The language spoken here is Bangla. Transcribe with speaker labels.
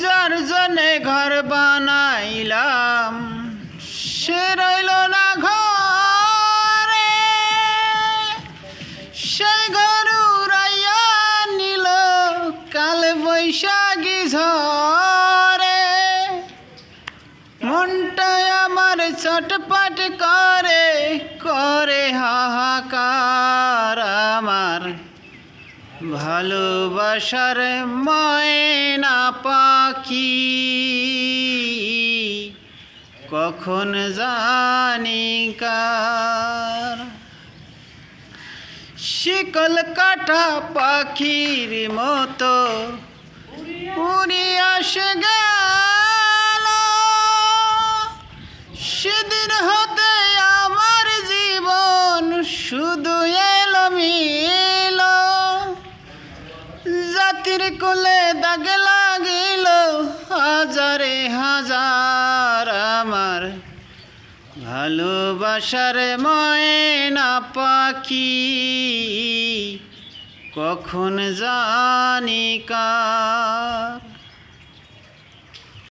Speaker 1: যার জন্যে ঘর বানাইলাম সে রইল না ঘরে, সেই ঘর উড়াইয়া নিল কাল বৈশাখী ঝড়ে। মনটাই আমার ছটপট করে করে হাহাকার, আমার ভালোবাসার ময়না পাখি কখন জানি কার। শিকল কাটা পাখির মতো উড়িয়া সে গেল, সেদিন হতে আমার জীবন শুধু এলোমেল। জাতির কোলে দাগ লাগিল হাজারে হাজার, আমার ভালোবাসার ময়না পাখি কখন জানি কার।